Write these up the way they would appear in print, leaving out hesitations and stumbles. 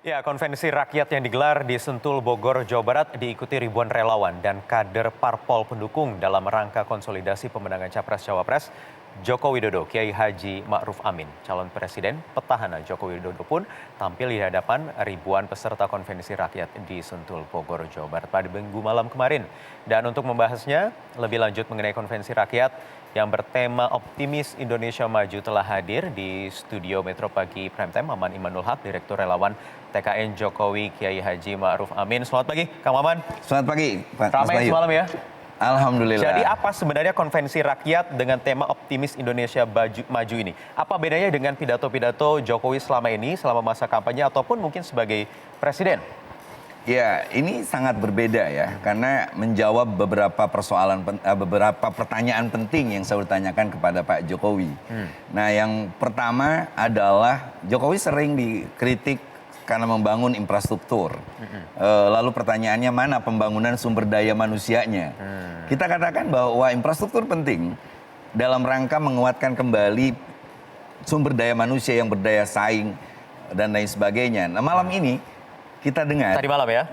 Ya, konvensi rakyat yang digelar di Sentul, Bogor, Jawa Barat diikuti ribuan relawan dan kader parpol pendukung dalam rangka konsolidasi pemenangan Capres-Cawapres Joko Widodo, Kiai Haji Ma'ruf Amin. Calon Presiden petahana Joko Widodo pun tampil di hadapan ribuan peserta konvensi rakyat di Sentul, Bogor, Jawa Barat pada Minggu malam kemarin. Dan untuk membahasnya lebih lanjut mengenai konvensi rakyat yang bertema Optimis Indonesia Maju telah hadir di studio Metro Pagi Primetime Maman Imanul Haq, Direktur Relawan TKN Jokowi Kiai Haji Ma'ruf Amin. Selamat pagi, Kang Maman. Selamat pagi, Pak. Ramai semalam ya. Alhamdulillah. Jadi apa sebenarnya konvensi rakyat dengan tema Optimis Indonesia Maju ini? Apa bedanya dengan pidato-pidato Jokowi selama ini, selama masa kampanye ataupun mungkin sebagai presiden? Ya, ini sangat berbeda ya, karena menjawab beberapa beberapa pertanyaan penting yang saya tanyakan kepada Pak Jokowi. Nah, yang pertama adalah Jokowi sering dikritik karena membangun infrastruktur. Lalu pertanyaannya mana pembangunan sumber daya manusianya? Kita katakan bahwa infrastruktur penting dalam rangka menguatkan kembali sumber daya manusia yang berdaya saing dan lain sebagainya. Nah, malam ini kita dengar. Tadi malam ya?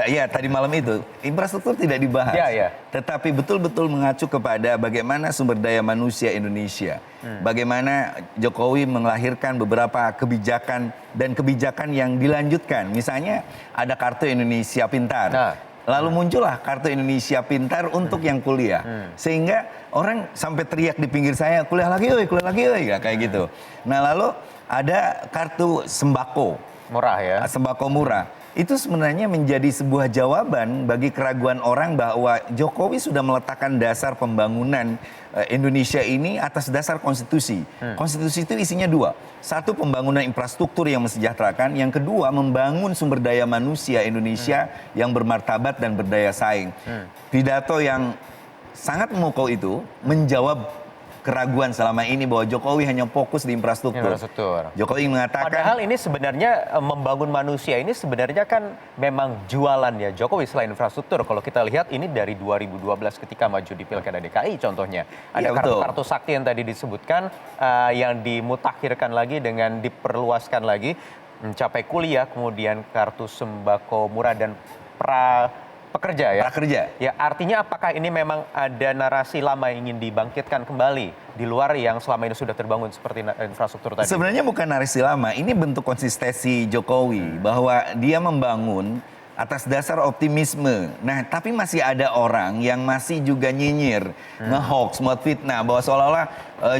Ya, tadi malam itu infrastruktur tidak dibahas. Ya. Tetapi betul-betul mengacu kepada bagaimana sumber daya manusia Indonesia. Bagaimana Jokowi melahirkan beberapa kebijakan dan kebijakan yang dilanjutkan. Misalnya ada Kartu Indonesia Pintar. Lalu muncullah Kartu Indonesia Pintar untuk yang kuliah. Sehingga orang sampai teriak di pinggir saya, kuliah lagi, ya, kayak gitu. Nah, lalu ada kartu sembako. Murah ya? Sembako murah. Itu sebenarnya menjadi sebuah jawaban bagi keraguan orang bahwa Jokowi sudah meletakkan dasar pembangunan Indonesia ini atas dasar konstitusi. Konstitusi itu isinya dua. Satu, pembangunan infrastruktur yang mensejahterakan. Yang kedua, membangun sumber daya manusia Indonesia yang bermartabat dan berdaya saing. Pidato yang sangat memukau itu menjawab keraguan selama ini bahwa Jokowi hanya fokus di infrastruktur. Jokowi mengatakan, padahal ini sebenarnya membangun manusia ini sebenarnya kan memang jualannya Jokowi selain infrastruktur. Kalau kita lihat ini dari 2012 ketika maju di Pilkada DKI contohnya. Ada kartu-kartu sakti yang tadi disebutkan yang dimutakhirkan lagi dengan diperluaskan lagi mencapai kuliah, kemudian kartu sembako murah dan pekerja ya? Prakerja. Ya, artinya apakah ini memang ada narasi lama yang ingin dibangkitkan kembali di luar yang selama ini sudah terbangun seperti infrastruktur tadi? Sebenarnya bukan narasi lama, ini bentuk konsistensi Jokowi bahwa dia membangun atas dasar optimisme. Nah, tapi masih ada orang yang masih juga nyinyir, nge-hoax, buat fitnah bahwa seolah-olah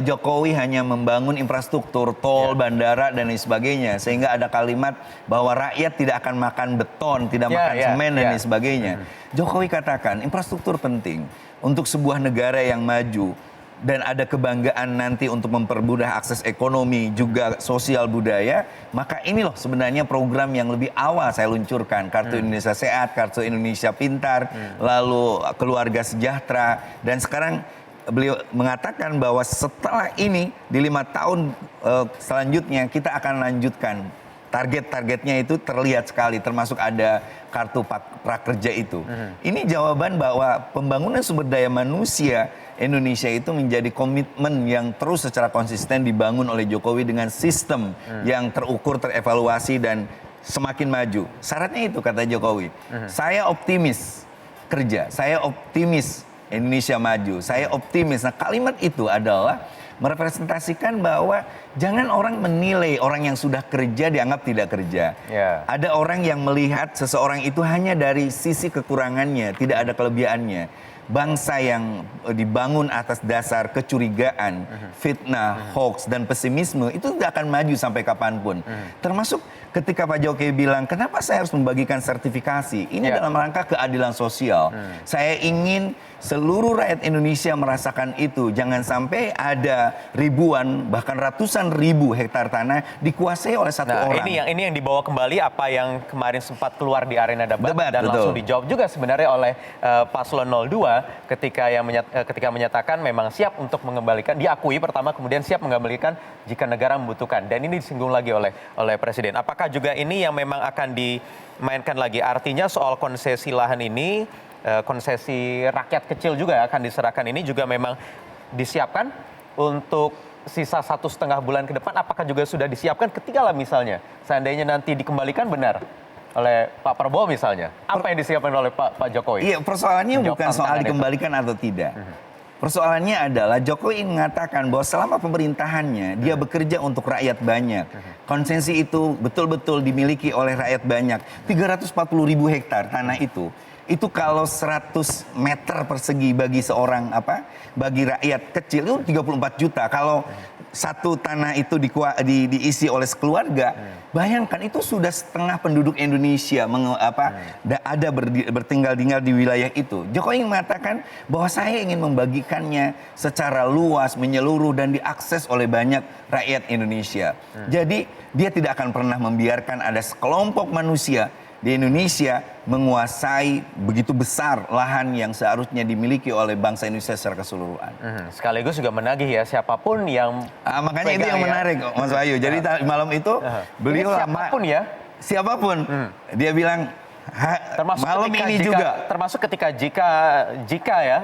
Jokowi hanya membangun infrastruktur, tol, bandara, dan lain sebagainya. Sehingga ada kalimat bahwa rakyat tidak akan makan beton, tidak makan semen, dan lain sebagainya. Jokowi katakan infrastruktur penting untuk sebuah negara yang maju. Dan ada kebanggaan nanti untuk mempermudah akses ekonomi, juga sosial budaya. Maka ini loh sebenarnya program yang lebih awal saya luncurkan. Kartu Indonesia Sehat, Kartu Indonesia Pintar, lalu Keluarga Sejahtera. Dan sekarang beliau mengatakan bahwa setelah ini di 5 tahun selanjutnya kita akan lanjutkan. Target-targetnya itu terlihat sekali, termasuk ada kartu prakerja itu. Ini jawaban bahwa pembangunan sumber daya manusia Indonesia itu menjadi komitmen yang terus secara konsisten dibangun oleh Jokowi dengan sistem yang terukur, terevaluasi, dan semakin maju. Syaratnya itu kata Jokowi, saya optimis kerja, saya optimis Indonesia maju, saya optimis. Nah, kalimat itu adalah merepresentasikan bahwa jangan orang menilai orang yang sudah kerja dianggap tidak kerja. Ada orang yang melihat seseorang itu hanya dari sisi kekurangannya, tidak ada kelebihannya. Bangsa yang dibangun atas dasar kecurigaan, fitnah, hoax, dan pesimisme itu tidak akan maju sampai kapanpun. Termasuk ketika Pak Jokowi bilang, kenapa saya harus membagikan sertifikasi? Ini dalam rangka keadilan sosial. Saya ingin seluruh rakyat Indonesia merasakan itu. Jangan sampai ada ribuan, bahkan ratusan ribu hektar tanah dikuasai oleh satu orang. Ini yang dibawa kembali apa yang kemarin sempat keluar di arena debat dan langsung dijawab juga sebenarnya oleh Paslon 02 ketika menyatakan memang siap untuk mengembalikan, diakui pertama, kemudian siap mengembalikan jika negara membutuhkan. Dan ini disinggung lagi oleh Presiden. Apakah juga ini yang memang akan dimainkan lagi? Artinya soal konsesi lahan ini, konsesi rakyat kecil juga akan diserahkan ini juga memang disiapkan untuk sisa 1,5 bulan ke depan, apakah juga sudah disiapkan ketika lah misalnya seandainya nanti dikembalikan benar oleh Pak Prabowo misalnya, apa yang disiapkan oleh Pak Jokowi? Iya, persoalannya Menjawab bukan soal tantangan itu. dikembalikan atau tidak. Persoalannya adalah Jokowi mengatakan bahwa selama pemerintahannya dia bekerja untuk rakyat banyak. Konsensi itu betul-betul dimiliki oleh rakyat banyak. 340.000 hektar tanah itu kalau 100 meter persegi bagi seorang bagi rakyat kecil itu 34 juta. Kalau satu tanah itu diisi oleh sekeluarga, bayangkan itu sudah setengah penduduk Indonesia bertinggal-tinggal di wilayah itu. Jokowi mengatakan bahwa saya ingin membagikannya secara luas, menyeluruh dan diakses oleh banyak rakyat Indonesia. Jadi dia tidak akan pernah membiarkan ada sekelompok manusia di Indonesia menguasai begitu besar lahan yang seharusnya dimiliki oleh bangsa Indonesia secara keseluruhan. Sekaligus juga menagih ya siapapun yang Makanya itu yang menarik, Mas Wahyu. Jadi malam itu beliau siapapun ya, siapapun dia bilang termasuk malam ketika, ini juga. termasuk ketika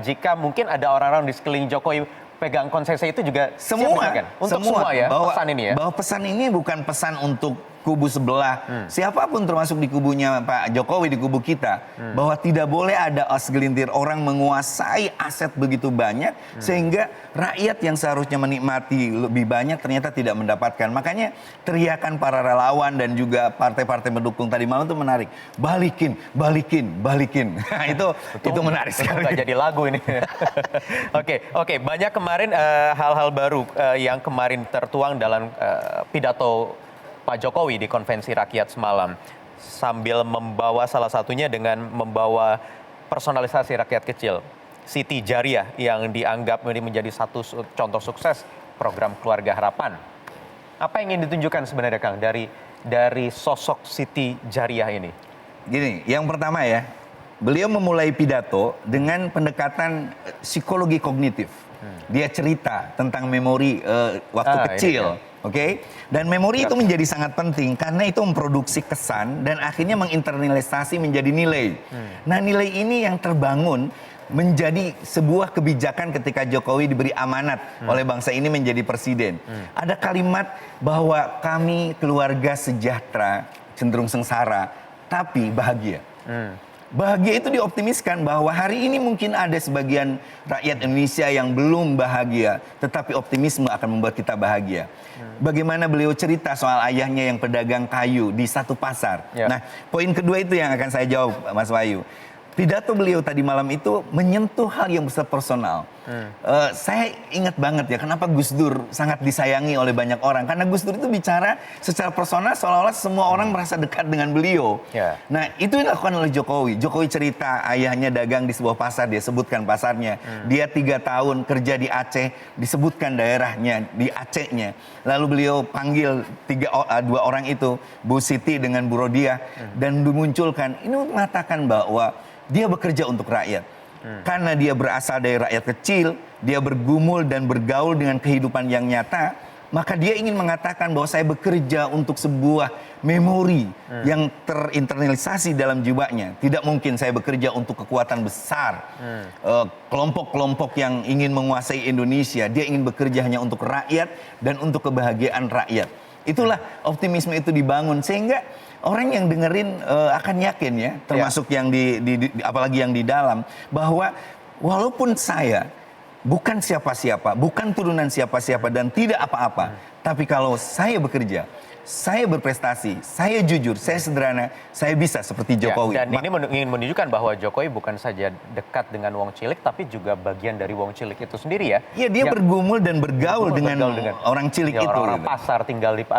jika mungkin ada orang-orang di sekeliling Jokowi pegang konsesi itu juga Semua, siap, kan? Untuk semua ya pesan ini ya. Bahwa pesan ini bukan pesan untuk kubu sebelah, siapapun termasuk di kubunya Pak Jokowi, di kubu kita, bahwa tidak boleh ada segelintir orang menguasai aset begitu banyak, sehingga rakyat yang seharusnya menikmati lebih banyak ternyata tidak mendapatkan. Makanya teriakan para relawan dan juga partai-partai pendukung tadi malam itu menarik. Balikin, balikin, balikin. itu menarik sekali. Nggak jadi lagu ini. Oke. Banyak kemarin hal-hal baru yang kemarin tertuang dalam pidato Pak Jokowi di konvensi rakyat semalam, sambil membawa salah satunya dengan membawa personalisasi rakyat kecil, Siti Jariah yang dianggap menjadi satu contoh sukses program Keluarga Harapan. Apa yang ingin ditunjukkan sebenarnya Kang dari sosok Siti Jariah ini? Gini, yang pertama ya, beliau memulai pidato dengan pendekatan psikologi kognitif. Dia cerita tentang memori waktu kecil. Oke, dan memori itu menjadi sangat penting karena itu memproduksi kesan dan akhirnya menginternalisasi menjadi nilai. Nah, nilai ini yang terbangun menjadi sebuah kebijakan ketika Jokowi diberi amanat oleh bangsa ini menjadi presiden. Ada kalimat bahwa kami keluarga sejahtera, cenderung sengsara, tapi bahagia. Bahagia itu dioptimiskan bahwa hari ini mungkin ada sebagian rakyat Indonesia yang belum bahagia, tetapi optimisme akan membuat kita bahagia. Bagaimana beliau cerita soal ayahnya yang pedagang kayu di satu pasar. Nah, poin kedua itu yang akan saya jawab, Mas Wahyu. Pidato beliau tadi malam itu menyentuh hal yang besar personal. Saya ingat banget ya kenapa Gus Dur sangat disayangi oleh banyak orang. Karena Gus Dur itu bicara secara personal seolah-olah semua orang merasa dekat dengan beliau. Nah, itu yang dilakukan oleh Jokowi. Jokowi cerita ayahnya dagang di sebuah pasar, dia sebutkan pasarnya. Dia 3 tahun kerja di Aceh, disebutkan daerahnya, di Acehnya. Lalu beliau panggil 2 orang itu, Bu Siti dengan Bu Rodia, dan dimunculkan. Ini mengatakan bahwa dia bekerja untuk rakyat. Karena dia berasal dari rakyat kecil, dia bergumul dan bergaul dengan kehidupan yang nyata, maka dia ingin mengatakan bahwa saya bekerja untuk sebuah memori yang terinternalisasi dalam jiwanya. Tidak mungkin saya bekerja untuk kekuatan besar, kelompok-kelompok yang ingin menguasai Indonesia. Dia ingin bekerja hanya untuk rakyat dan untuk kebahagiaan rakyat. Itulah optimisme itu dibangun, sehingga orang yang dengerin akan yakin ya, termasuk yang apalagi yang di dalam, bahwa walaupun saya bukan siapa-siapa, bukan turunan siapa-siapa dan tidak apa-apa, tapi kalau saya bekerja, saya berprestasi, saya jujur, saya sederhana, saya bisa seperti Jokowi. Dan ini ingin menunjukkan bahwa Jokowi bukan saja dekat dengan Wong Cilik, tapi juga bagian dari Wong Cilik itu sendiri ya. Iya, dia bergumul dan bergaul dengan orang Cilik itu. Orang pasar, tinggal di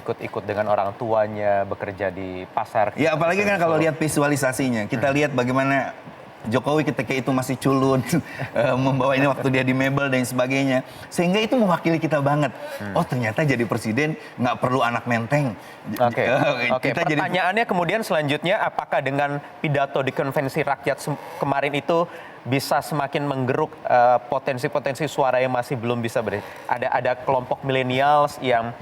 ikut-ikut dengan orang tuanya, bekerja di pasar. Ya, apalagi kan kalau lihat visualisasinya, kita lihat bagaimana Jokowi ketika itu masih culun, membawa ini waktu dia di Mebel dan sebagainya. Sehingga itu mewakili kita banget. Oh, ternyata jadi presiden nggak perlu anak menteng. Oke. Pertanyaannya kemudian selanjutnya, apakah dengan pidato di konvensi rakyat kemarin itu bisa semakin menggeruk potensi-potensi suara yang masih belum bisa ada kelompok milenials yang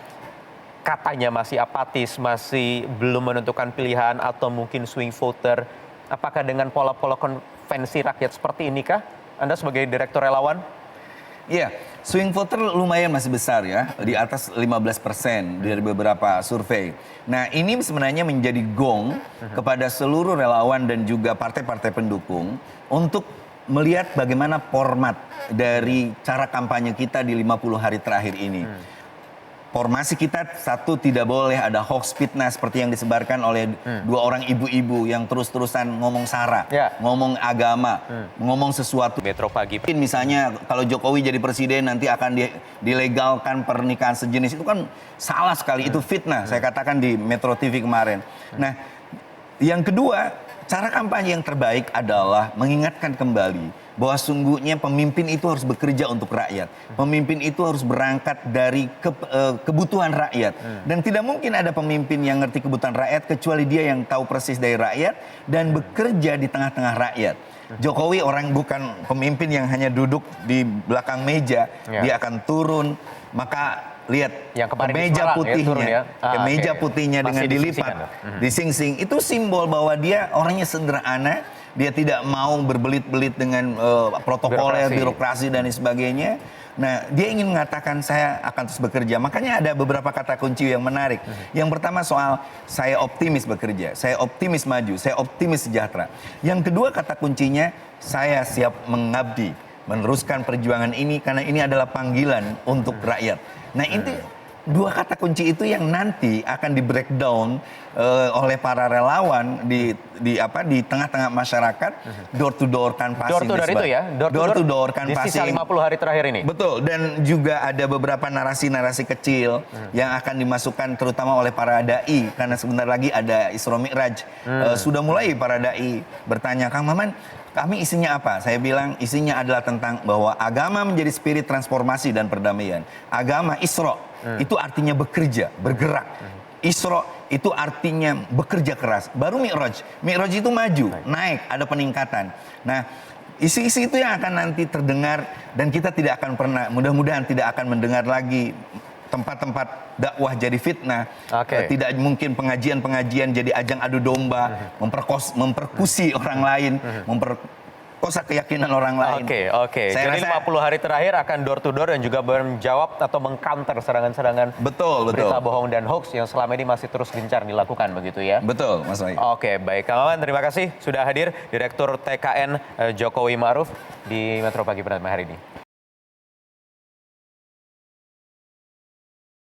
katanya masih apatis, masih belum menentukan pilihan atau mungkin swing voter. Apakah dengan pola-pola konvensi rakyat seperti ini kah? Anda sebagai direktur relawan? Iya, Swing voter lumayan masih besar ya, di atas 15% dari beberapa survei. Nah ini sebenarnya menjadi gong kepada seluruh relawan dan juga partai-partai pendukung untuk melihat bagaimana format dari cara kampanye kita di 50 hari terakhir ini. Formasi kita satu, tidak boleh ada hoax fitnah seperti yang disebarkan oleh dua orang ibu-ibu yang terus-terusan ngomong sara, ngomong agama, ngomong sesuatu. Metro Pagi. Misalnya kalau Jokowi jadi presiden nanti akan dilegalkan pernikahan sejenis, itu kan salah sekali, itu fitnah. Saya katakan di Metro TV kemarin. Nah, yang kedua, cara kampanye yang terbaik adalah mengingatkan kembali bahwa sungguhnya pemimpin itu harus bekerja untuk rakyat. Pemimpin itu harus berangkat dari kebutuhan rakyat. Dan tidak mungkin ada pemimpin yang ngerti kebutuhan rakyat kecuali dia yang tahu persis dari rakyat dan bekerja di tengah-tengah rakyat. Jokowi bukan pemimpin yang hanya duduk di belakang meja, dia akan turun, maka lihat yang kemeja putihnya, kemeja putihnya dengan dilipat, disingsing, itu simbol bahwa dia orangnya sederhana, dia tidak mau berbelit-belit dengan protokoler, birokrasi dan sebagainya. Nah, dia ingin mengatakan saya akan terus bekerja. Makanya ada beberapa kata kunci yang menarik. Yang pertama soal saya optimis bekerja, saya optimis maju, saya optimis sejahtera. Yang kedua kata kuncinya saya siap mengabdi, meneruskan perjuangan ini karena ini adalah panggilan untuk rakyat. Nah, ini dua kata kunci itu yang nanti akan di breakdown oleh para relawan di tengah-tengah masyarakat, door to door canvassing. Door to door itu ya, door to door canvassing. Di sisa 50 hari terakhir ini. Betul, dan juga ada beberapa narasi-narasi kecil yang akan dimasukkan terutama oleh para dai, karena sebentar lagi ada Isra Mi'raj. Sudah mulai para dai bertanya, Kang Maman, kami isinya apa? Saya bilang isinya adalah tentang bahwa agama menjadi spirit transformasi dan perdamaian. Agama Isra itu artinya bekerja, bergerak. Isra itu artinya bekerja keras. Baru Mi'raj. Mi'raj itu maju, naik, ada peningkatan. Nah, isi-isi itu yang akan nanti terdengar dan kita tidak akan pernah, mudah-mudahan tidak akan mendengar lagi tempat-tempat dakwah jadi fitnah. Tidak mungkin pengajian-pengajian jadi ajang adu domba, memperkusi orang lain, memperkosa keyakinan orang lain. Jadi 50 hari terakhir akan door to door dan juga menjawab atau mengcounter serangan-serangan berita bohong dan hoax yang selama ini masih terus gencar dilakukan begitu ya. Betul, Mas Wahyu. Baik, Kang Maman, terima kasih sudah hadir, Direktur TKN Jokowi Ma'ruf di Metro Pagi pada hari ini.